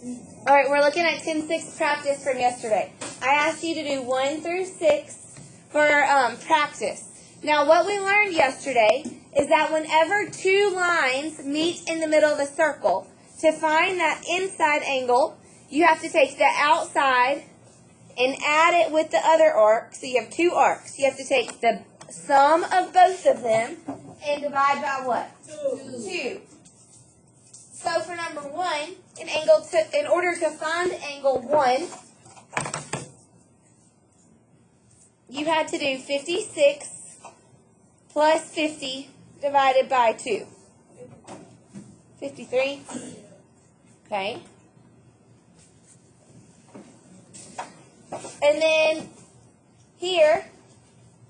All right, we're looking at 10-6 practice from yesterday. I asked you to do 1 through 6 for practice. Now, what we learned yesterday is that whenever two lines meet in the middle of a circle, to find that inside angle, you have to take the outside and add it with the other arc. So you have two arcs. You have to take the sum of both of them and divide by what? 2. So for number 1, in order to find angle 1, you had to do 56 plus 50 divided by 2. 53. Okay. And then here,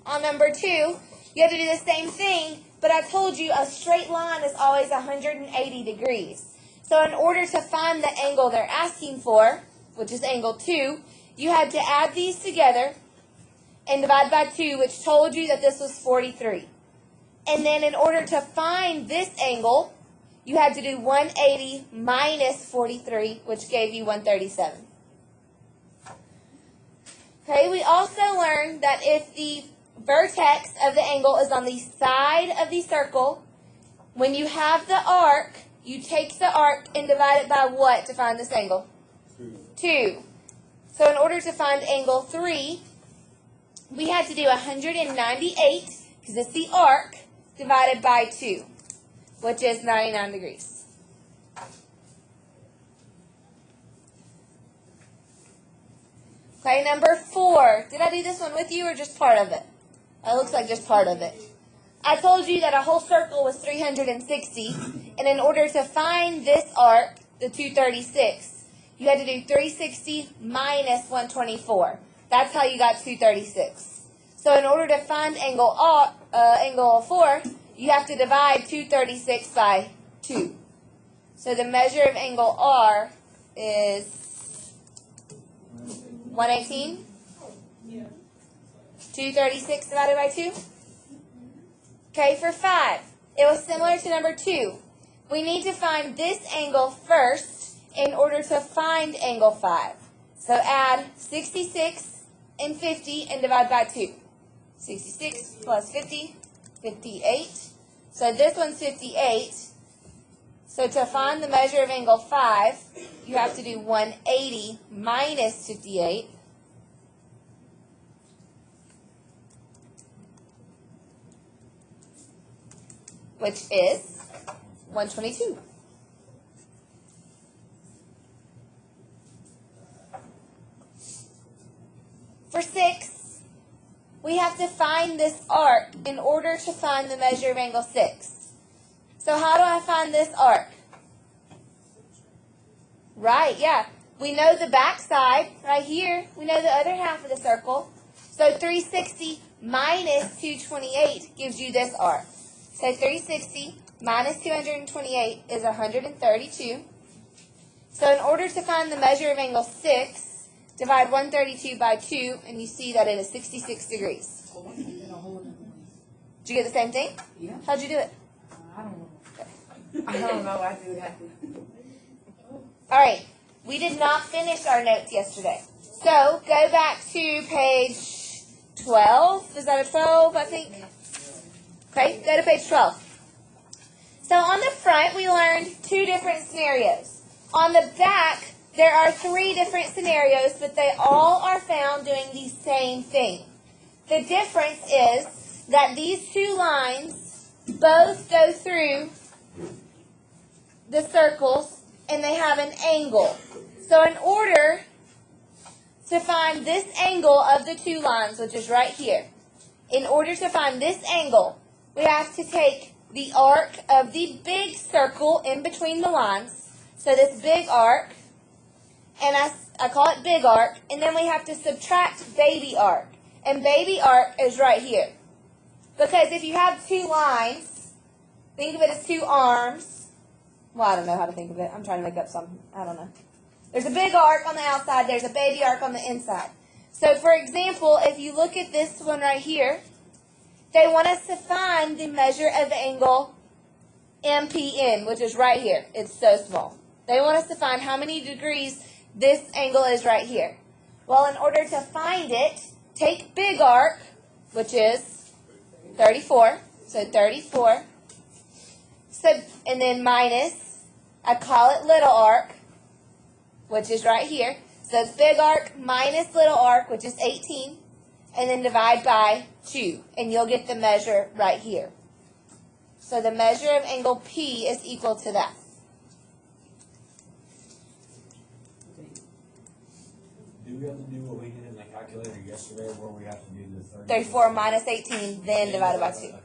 on number 2, you have to do the same thing, but I told you a straight line is always 180 degrees. So in order to find the angle they're asking for, which is angle 2, you had to add these together and divide by 2, which told you that this was 43. And then in order to find this angle, you had to do 180 minus 43, which gave you 137. Okay, we also learned that if the vertex of the angle is on the side of the circle, when you have the arc, you take the arc and divide it by what to find this angle? 2. So in order to find angle 3, we had to do 198, because it's the arc, divided by 2, which is 99 degrees. Okay, number 4. Did I do this one with you or just part of it? It looks like just part of it. I told you that a whole circle was 360, and in order to find this arc, the 236, you had to do 360 minus 124. That's how you got 236. So in order to find angle 4, you have to divide 236 by 2. So the measure of angle R is 118? 236 divided by 2? Okay, for 5, it was similar to number 2. We need to find this angle first in order to find angle 5. So add 66 and 50 and divide by 2. 66 plus 50, 58. So this one's 58. So to find the measure of angle 5, you have to do 180 minus 58. Which is 122. For 6, we have to find this arc in order to find the measure of angle 6. So how do I find this arc? Right, yeah. We know the back side right here. We know the other half of the circle. So 360 minus 228 gives you this arc. So 360 minus 228 is 132. So in order to find the measure of angle 6, divide 132 by 2, and you see that it is 66 degrees. Did you get the same thing? Yeah. How'd you do it? I don't know. I don't know. I do that. All right. We did not finish our notes yesterday. So go back to page 12. Is that a 12, I think? Okay, go to page 12. So on the front, we learned 2 different scenarios. On the back, there are 3 different scenarios, but they all are found doing the same thing. The difference is that these 2 lines both go through the circles, and they have an angle. So in order to find this angle of the 2 lines, which is right here, in order to find this angle, we have to take the arc of the big circle in between the lines. So this big arc, and I call it big arc, and then we have to subtract baby arc. And baby arc is right here. Because if you have 2 lines, think of it as 2 arms. Well, I don't know how to think of it. I'm trying to make up something. I don't know. There's a big arc on the outside. There's a baby arc on the inside. So, for example, if you look at this one right here, they want us to find the measure of angle MPN, which is right here. It's so small. They want us to find how many degrees this angle is right here. Well, in order to find it, take big arc, which is 34. So 34. So, and then minus, I call it little arc, which is right here. So it's big arc minus little arc, which is 18. And then divide by 2. And you'll get the measure right here. So the measure of angle P is equal to that. Do we have to do what we did in the calculator yesterday where we have to do the 34 minus 18, then divided by 2. Okay.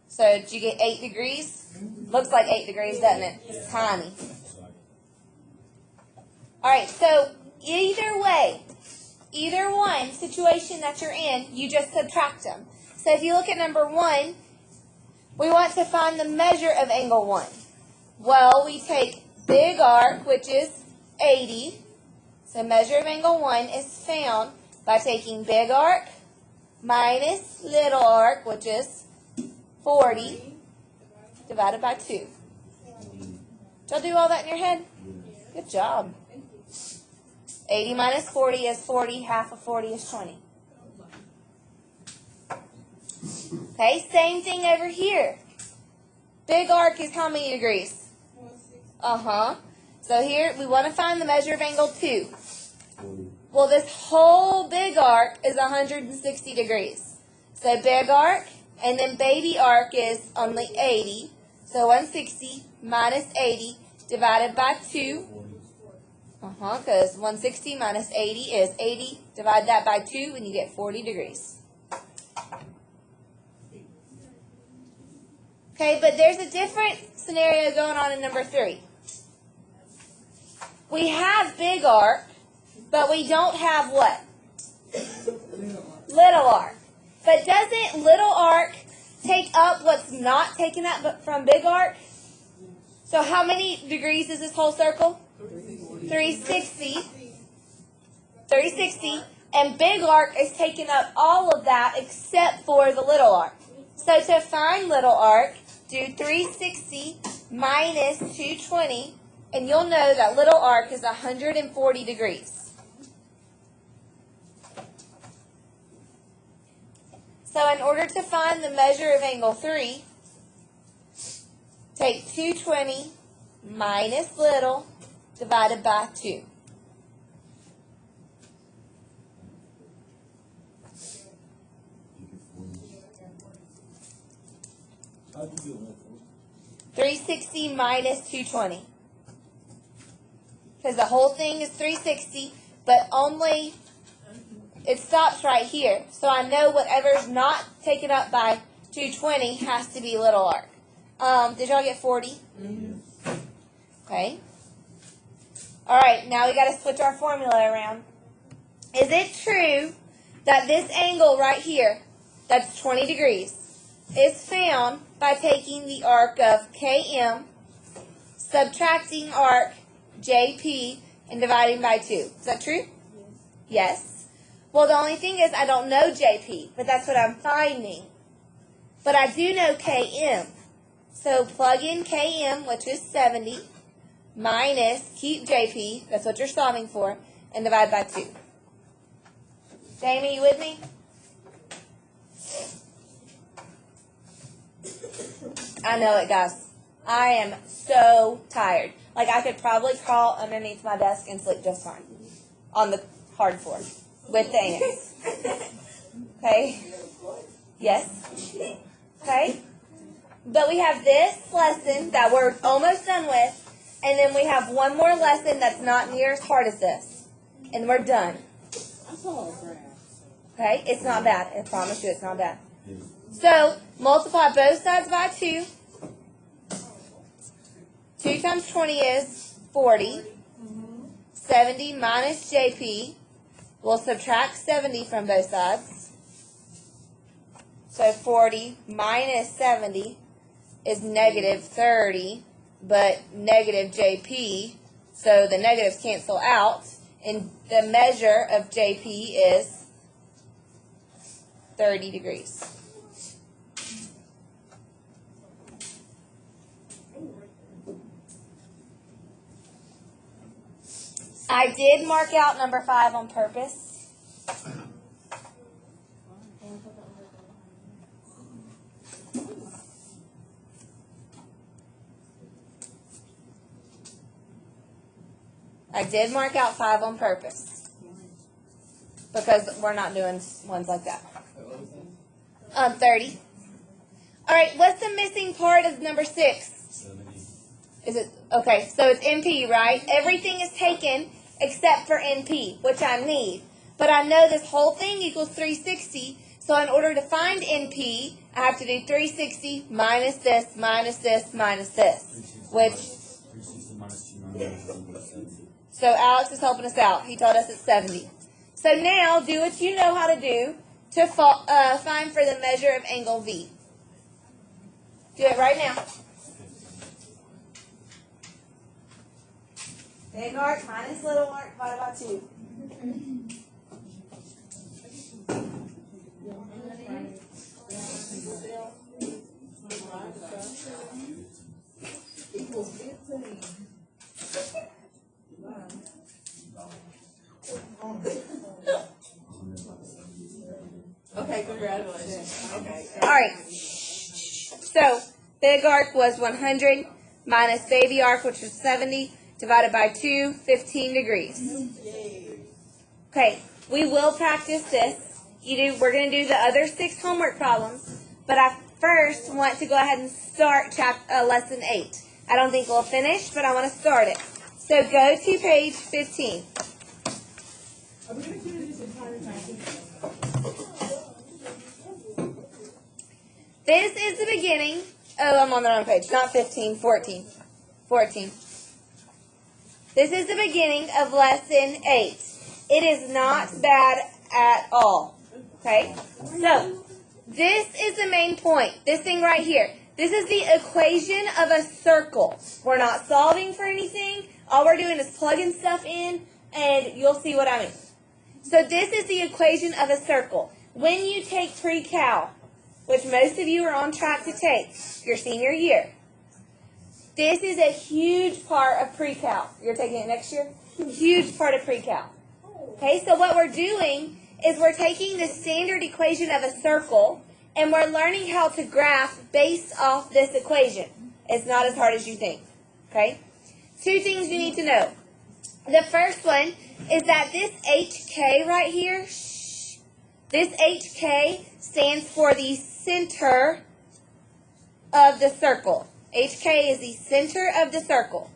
So did you get 8 degrees? Looks like 8 degrees, doesn't it? It's tiny. Alright, so either way, either one situation that you're in, you just subtract them. So if you look at number 1, we want to find the measure of angle 1. Well, we take big arc, which is 80. So measure of angle 1 is found by taking big arc minus little arc, which is 40, divided by 2. Did y'all do all that in your head? Good job. 80 minus 40 is 40. Half of 40 is 20. Okay, same thing over here. Big arc is how many degrees? Uh-huh. So here, we want to find the measure of angle 2. Well, this whole big arc is 160 degrees. So big arc, and then baby arc is only 80. So 160 minus 80 divided by 2. Because 160 minus 80 is 80. Divide that by 2 and you get 40 degrees. Okay, but there's a different scenario going on in number 3. We have big arc, but we don't have what? Little arc. But doesn't little arc take up what's not taken up from big arc? So how many degrees is this whole circle? 360. 360. And big arc is taking up all of that except for the little arc. So to find little arc, do 360 minus 220, and you'll know that little arc is 140 degrees. So in order to find the measure of angle 3, take 220 minus little divided by 2. How'd you do it? 360 minus 220. Because the whole thing is 360, but only it stops right here. So I know whatever's not taken up by 220 has to be little arc. Did y'all get 40? Mm-hmm. Okay. All right, now we got to switch our formula around. Is it true that this angle right here, that's 20 degrees, is found by taking the arc of KM, subtracting arc JP, and dividing by 2? Is that true? Yes. Well, the only thing is I don't know JP, but that's what I'm finding. But I do know KM. So plug in KM, which is 70, minus, keep JP, that's what you're solving for, and divide by 2. Jamie, you with me? I know it, guys. I am so tired. Like, I could probably crawl underneath my desk and sleep just fine on the hard floor with the ants. Okay? Yes? Okay? But we have this lesson that we're almost done with, and then we have one more lesson that's not near as hard as this, and we're done. Okay? It's not bad. I promise you it's not bad. So, multiply both sides by 2. 2 times 20 is 40. 70 minus JP. We'll subtract 70 from both sides. So 40 minus 70 is negative 30, but negative JP, so the negatives cancel out, and the measure of JP is 30 degrees. I did mark out number 5 on purpose. I did mark out 5 on purpose. Because we're not doing ones like that. 30. Alright, what's the missing part of number 6? 70. Is it okay? So it's NP, right? Everything is taken except for NP, which I need. But I know this whole thing equals 360. So in order to find NP, I have to do 360 minus this, minus this, minus this. Which 360 minus 290 is 70. so Alex is helping us out. He told us it's 70. So now do what you know how to do to find for the measure of angle V. Do it right now. Big arc minus little arc divided by 2. Okay, congratulations. Okay. All right. So big arc was 100 minus baby arc, which was 70, divided by 2, 15 degrees. Okay, we will practice this. We're going to do the other 6 homework problems, but I first want to go ahead and start lesson 8. I don't think we'll finish, but I want to start it. So go to page 15. Are we going to do this entire time? This is the beginning. Oh, I'm on the wrong page. Not 15, 14. 14. This is the beginning of lesson 8. It is not bad at all. Okay? So, this is the main point. This thing right here. This is the equation of a circle. We're not solving for anything. All we're doing is plugging stuff in, and you'll see what I mean. So, this is the equation of a circle. When you take pre-cal, which most of you are on track to take your senior year, this is a huge part of pre-cal. You're taking it next year? Huge part of pre-cal. Okay, so what we're doing is we're taking the standard equation of a circle and we're learning how to graph based off this equation. It's not as hard as you think. Okay? 2 things you need to know. The first one is that this HK right here, this HK stands for the center of the circle. HK is the center of the circle.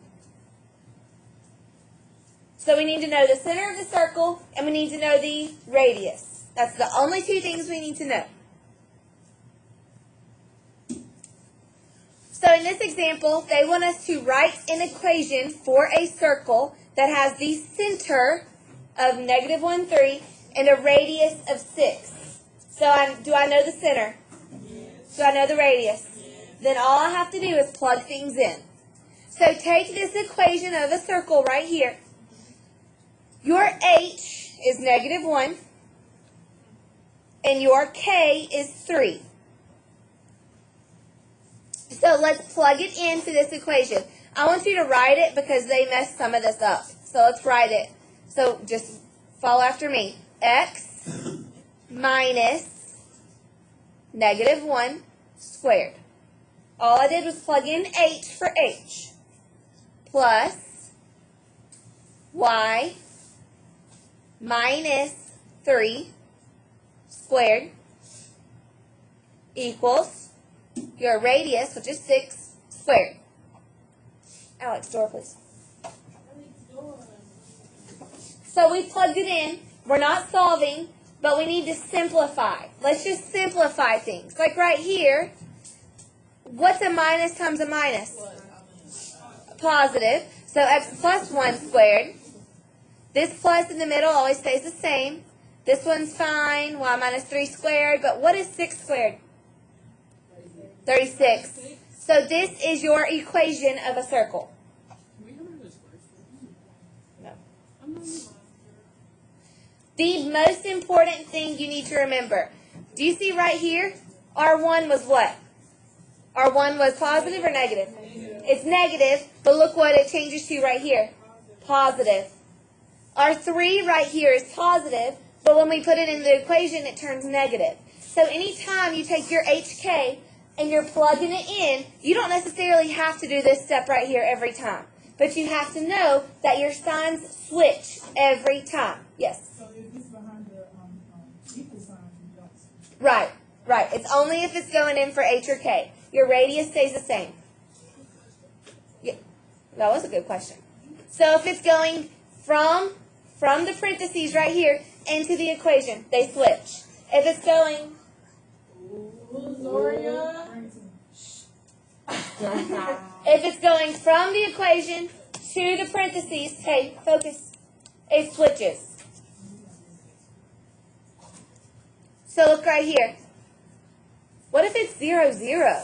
So we need to know the center of the circle and we need to know the radius. That's the only 2 things we need to know. So in this example, they want us to write an equation for a circle that has the center of -1, 3 and a radius of 6. So do I know the center? Do I know the radius? Then all I have to do is plug things in. So take this equation of a circle right here. Your H is -1 and your K is 3. So let's plug it into this equation. I want you to write it because they messed some of this up. So let's write it. So just follow after me. X minus -1 squared. All I did was plug in H for H. Plus Y minus 3 squared equals your radius, which is 6, squared. Alex, door please. So we plugged it in. We're not solving, but we need to simplify. Let's just simplify things. Like right here, what's a minus times a minus? Positive. So x plus 1 squared. This plus in the middle always stays the same. This one's fine, y minus 3 squared. But what is 6 squared? 36. So this is your equation of a circle. No. The most important thing you need to remember. Do you see right here? R1 was what? R1 was positive or negative? It's negative, but look what it changes to right here. Positive. Our 3 right here is positive, but when we put it in the equation, it turns negative. So anytime you take your HK and you're plugging it in, you don't necessarily have to do this step right here every time. But you have to know that your signs switch every time. Yes? So if it's behind the equal sign, you don't. Right, right. It's only if it's going in for H or K. Your radius stays the same. Yeah, that was a good question. So if it's going from the parentheses right here into the equation, they switch. If it's going... Zoria. If it's going from the equation to the parentheses, hey, focus, it switches. So look right here. What if it's 0, 0?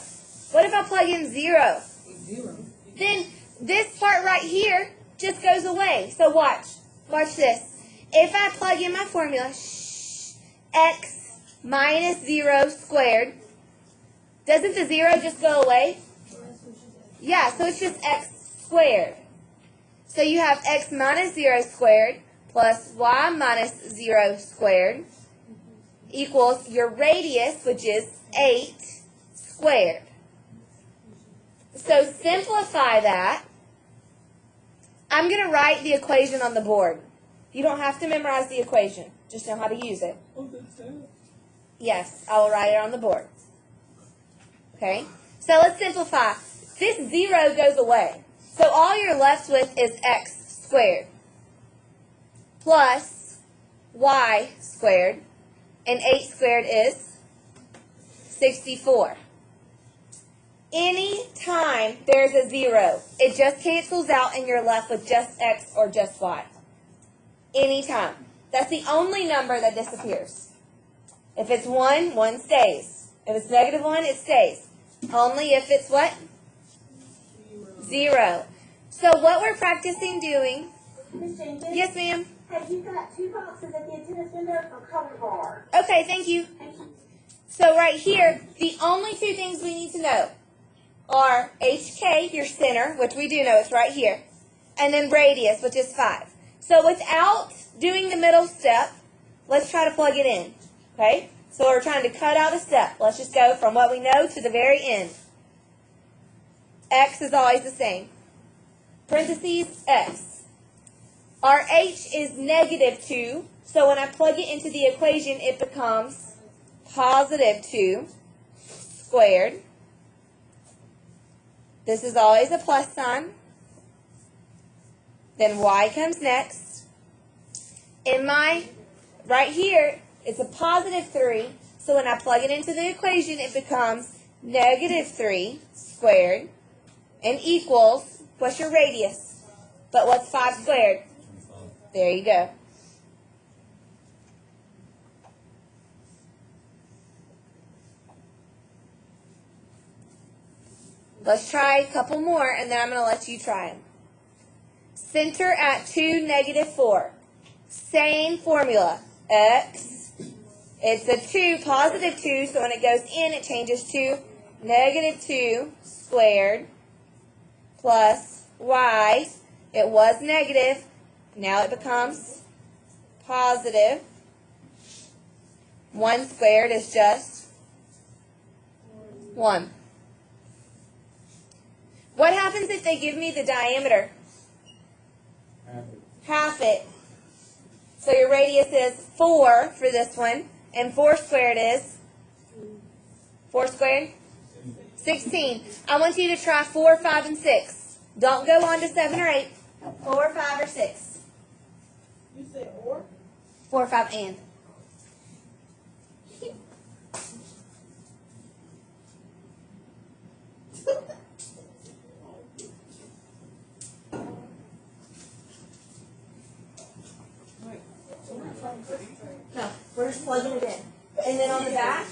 What if I plug in 0? 0. Then this part right here just goes away. So watch. Watch this. If I plug in my formula, x minus 0 squared, doesn't the 0 just go away? Yeah, so it's just x squared. So you have x minus 0 squared plus y minus 0 squared equals your radius, which is 8 squared. So simplify that. I'm going to write the equation on the board. You don't have to memorize the equation. Just know how to use it. Yes, I will write it on the board. Okay? So let's simplify. This 0 goes away. So all you're left with is x squared plus y squared. And 8 squared is 64. Anytime there's a 0, it just cancels out and you're left with just x or just y. Anytime. That's the only number that disappears. If it's 1, 1 stays. If it's negative 1, it stays. Only if it's what? 0. So what we're practicing doing... Miss Jenkins? Yes, ma'am? Hey, you've got 2 boxes at the attendance window for color bar. Okay, thank you. So right here, the only 2 things we need to know are HK, your center, which we do know it's right here, and then radius, which is 5. So without doing the middle step, let's try to plug it in. Okay? So we're trying to cut out a step. Let's just go from what we know to the very end. X is always the same. Parentheses, X. Our H is negative 2, so when I plug it into the equation, it becomes positive 2 squared. This is always a plus sign. Then y comes next. In my, right here, it's a positive 3, so when I plug it into the equation, it becomes negative 3 squared and equals, what's your radius? But what's 5 squared? There you go. Let's try a couple more, and then I'm going to let you try them. Center at 2, negative 4. Same formula. X. It's a 2, positive 2, so when it goes in, it changes to negative 2 squared plus y. It was negative. Now it becomes positive. 1 squared is just 1. What happens if they give me the diameter? Half it. So your radius is 4 for this one, and 4 squared is 4 squared? 16. I want you to try 4, 5, and 6. Don't go on to 7 or 8. 4, 5, or 6. You said or? 4, 5, and. No, we're just plugging it in. And then on the back,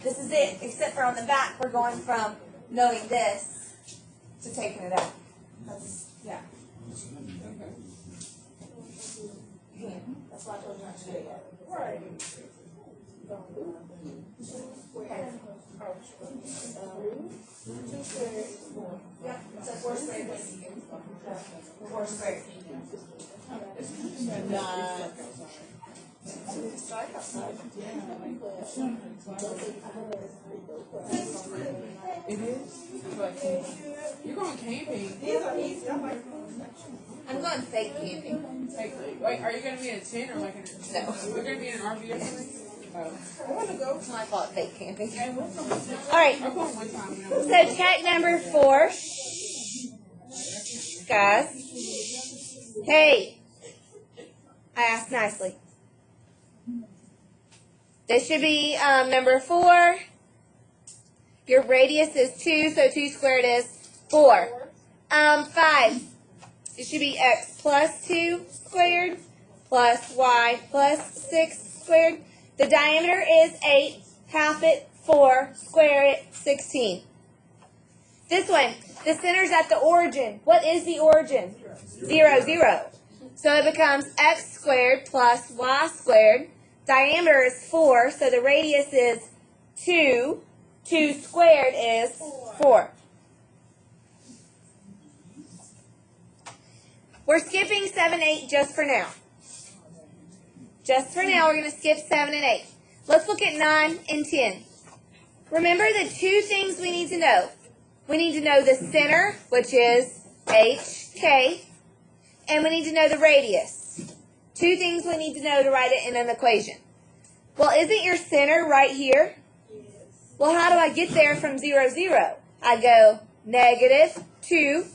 this is it. Except for on the back, we're going from knowing this to taking it out. That's, yeah. That's why I told you not to do it yet. Right. It is? You're going camping. I'm going fake camping. Wait, are you going to be in a tent or like in a... No. You're going to be in an RV or something? Oh. I call it fake camping. Hey, we're going one Alright, time. so check number 4. Guys. Hey. I asked nicely. This should be number 4. Your radius is 2, so 2 squared is 4. 5. It should be x plus 2 squared plus y plus 6 squared. The diameter is 8. Half it, 4. Square it, 16. This one, the center's at the origin. What is the origin? 0, 0. So it becomes x squared plus y squared. Diameter is 4, so the radius is 2. 2 squared is 4. We're skipping 7, 8 just for now. Just for now, we're going to skip 7 and 8. Let's look at 9 and 10. Remember the 2 things we need to know. We need to know the center, which is HK, and we need to know the radius. 2 things we need to know to write it in an equation. Well, isn't your center right here? Well, how do I get there from 0, 0? I go negative 2,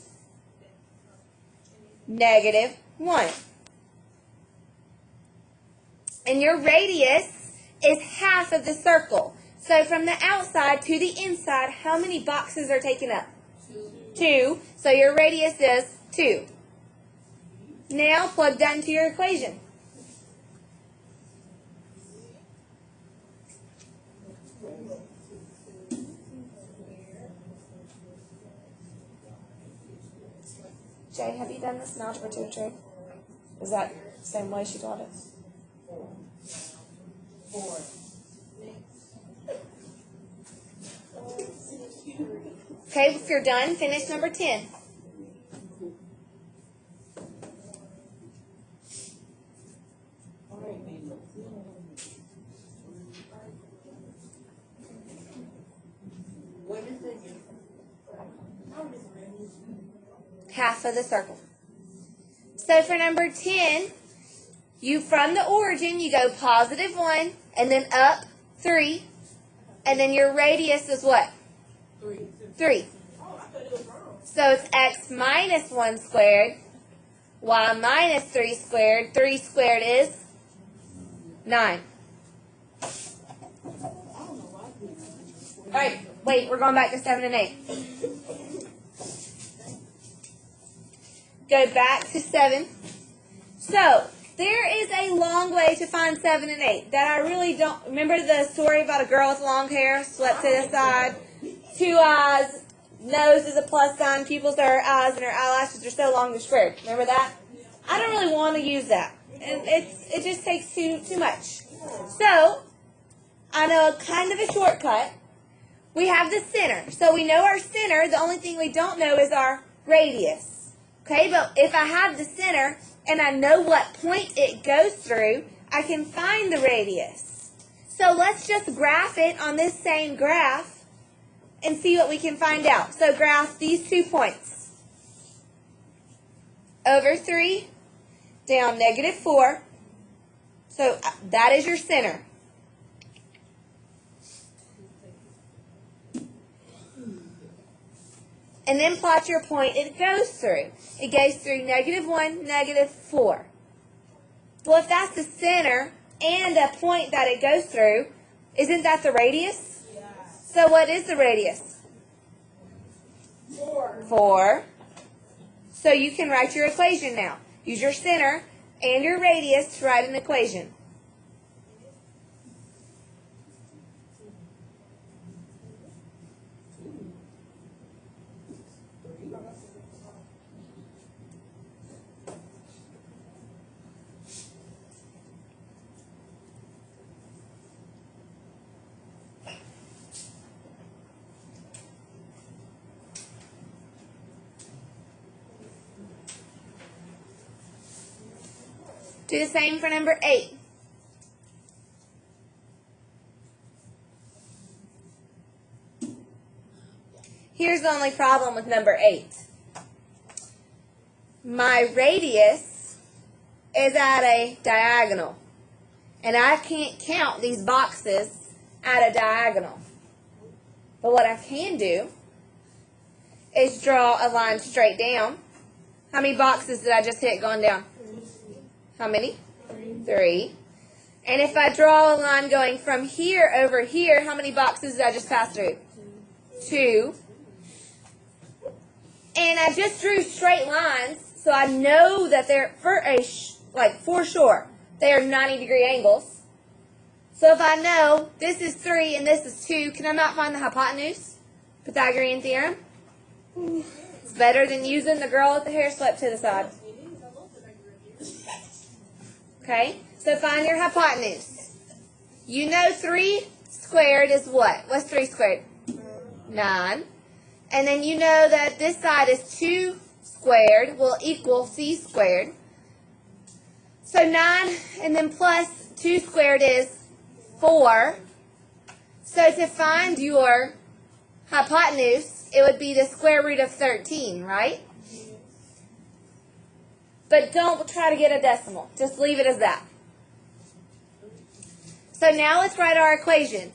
negative 1. And your radius is half of the circle. So from the outside to the inside, how many boxes are taken up? 2. So your radius is 2. Now plug that into your equation. Jay, have you done this in algebra 2 trick? Is that the same way she taught it? 4. Okay, if you're done, finish number 10. Half of the circle. So for number 10, you from the origin, you go positive 1, and then up 3, and then your radius is what? 3. So it's x minus 1 squared, y minus 3 squared. 3 squared is 9. All right, wait, we're going back to 7 and 8. Go back to 7. So, there is a long way to find 7 and 8 that I really don't... Remember the story about a girl with long hair, swept to the side, 2 eyes, nose is a plus sign, pupils are her eyes, and her eyelashes are so long they're squared. Remember that? I don't really want to use that. And it just takes too much. So, I know kind of a shortcut. We have the center. So we know our center. The only thing we don't know is our radius. Okay, but if I have the center and I know what point it goes through, I can find the radius. So let's just graph it on this same graph and see what we can find out. So graph these 2 points. Over 3, down negative 4. So that is your center. And then plot your point it goes through. It goes through negative 1, negative 4. Well, if that's the center and a point that it goes through, isn't that the radius? Yeah. So what is the radius? 4. So you can write your equation now. Use your center and your radius to write an equation. Do the same for number 8. Here's the only problem with number 8. My radius is at a diagonal, and I can't count these boxes at a diagonal. But what I can do is draw a line straight down. How many boxes did I just hit going down? How many? 3. And if I draw a line going from here over here, how many boxes did I just pass through? 2. And I just drew straight lines, so I know that they're, for sure, they are 90-degree angles. So if I know this is 3 and this is 2, can I not find the hypotenuse? Pythagorean theorem? It's better than using the girl with the hair swept to the side. Okay, so find your hypotenuse. You know 3 squared is what? What's 3 squared? 9. And then you know that this side is 2 squared will equal c squared. So 9 and then plus 2 squared is 4. So to find your hypotenuse, it would be the square root of 13, right? But don't try to get a decimal. Just leave it as that. So now let's write our equation.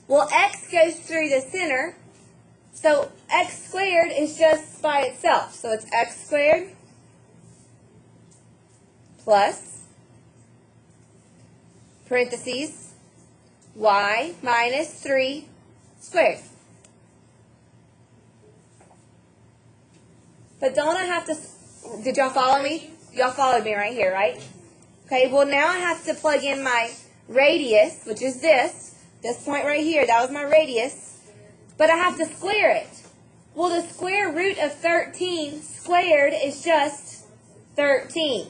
Well, x goes through the center, so x squared is just by itself. So it's x squared plus parentheses y minus 3 squared. But don't I have to, did y'all follow me? Y'all followed me right here, right? Okay, well now I have to plug in my radius, which is this point right here, that was my radius, but I have to square it. Well, the square root of 13 squared is just 13.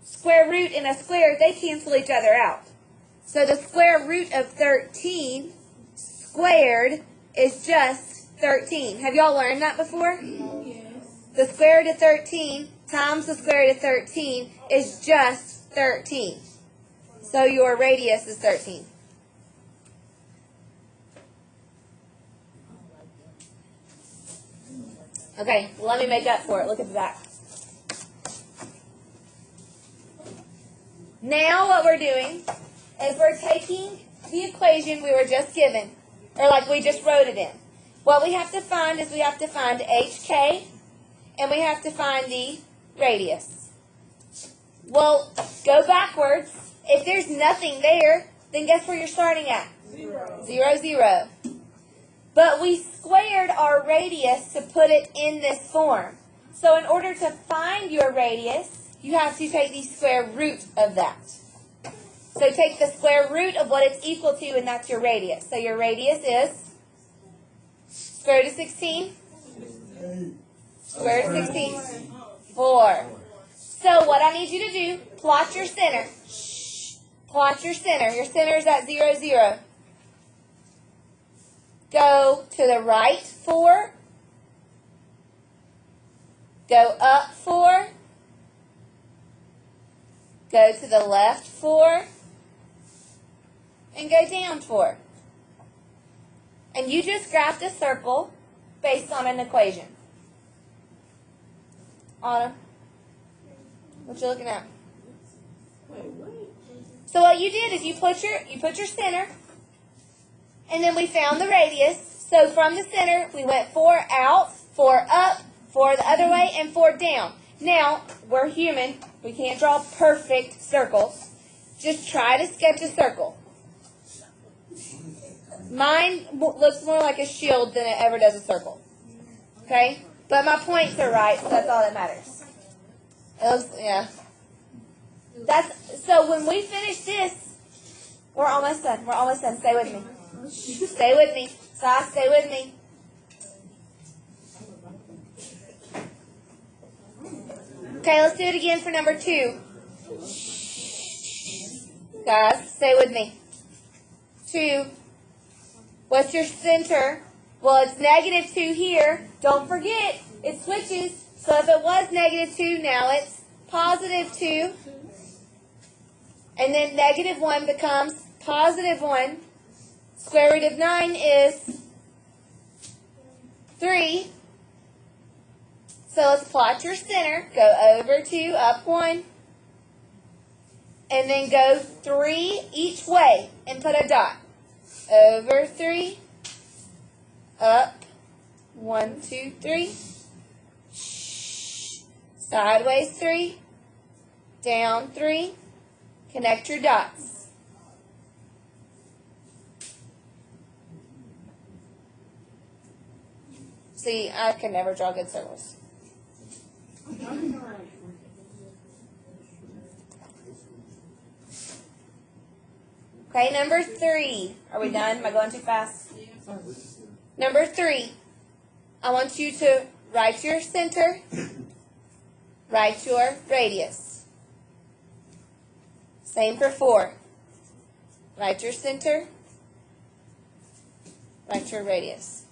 Square root and a square, they cancel each other out. So the square root of 13 squared is just 13. Have y'all learned that before? Yes. The square root of 13 times the square root of 13 is just 13. So your radius is 13. Okay, let me make up for it. Look at the back. Now what we're doing is we're taking the equation we were just given, or like we just wrote it in. What we have to find is we have to find HK, and we have to find the radius. Well, go backwards. If there's nothing there, then guess where you're starting at? 0. 0, 0. But we squared our radius to put it in this form. So in order to find your radius, you have to take the square root of that. So take the square root of what it's equal to, and that's your radius. So your radius is square root of 16. Square root of 16. 4. So what I need you to do, plot your center. Plot your center. Your center is at 0, 0. Go to the right 4. Go up 4. Go to the left 4. And go down 4. And you just graphed a circle based on an equation. Autumn, what you looking at? So what you did is you put your center, and then we found the radius. So from the center, we went 4 out, 4 up, 4 the other way, and 4 down. Now, we're human. We can't draw perfect circles. Just try to sketch a circle. Mine looks more like a shield than it ever does a circle. Okay? But my points are right, so that's all that matters. It looks, yeah. So when we finish this, we're almost done. We're almost done. Stay with me. Stay with me. Sai, stay with me. Okay, let's do it again for number 2. Guys, stay with me. 2. What's your center? Well, it's -2 here. Don't forget, it switches. So if it was -2, now it's positive 2. And then negative 1 becomes positive 1. Square root of 9 is 3. So let's plot your center. Go over 2, up 1. And then go 3 each way and put a dot. Over 3. Up. 1, 2, 3. Sideways 3. Down 3. Connect your dots. See, I can never draw good circles. Okay, number 3. Are we done? Am I going too fast? Number 3. I want you to write your center, write your radius. Same for 4. Write your center, write your radius.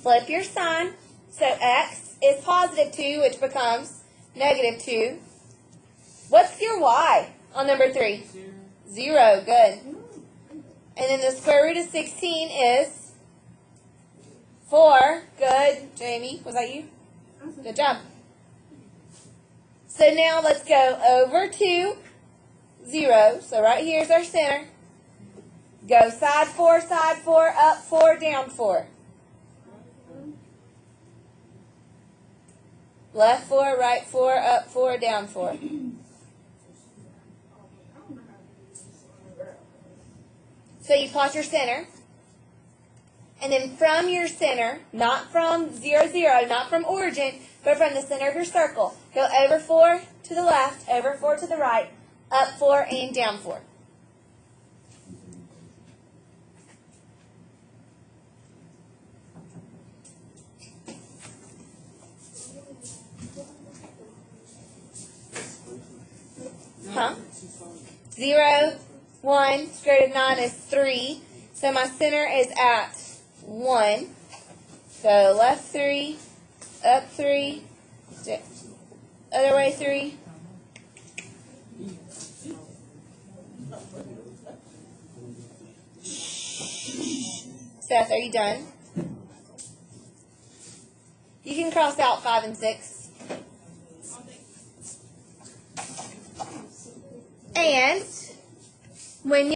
Flip your sign. So x is positive 2, which becomes negative 2. What's your y on number 3? 0. Good. And then the square root of 16 is 4. Good. Jamie, was that you? Good job. So now let's go over to 0. So right here is our center. Go side 4, up 4, down 4. Left 4, right 4, up 4, down 4. So you plot your center. And then from your center, not from 0, 0, not from origin, but from the center of your circle, go over 4 to the left, over 4 to the right, up 4, and down 4. Huh? 0, 1, square root of 9 is 3. So my center is at 1. So left 3, up 3, other way 3. Seth, are you done? You can cross out 5 and 6. And when you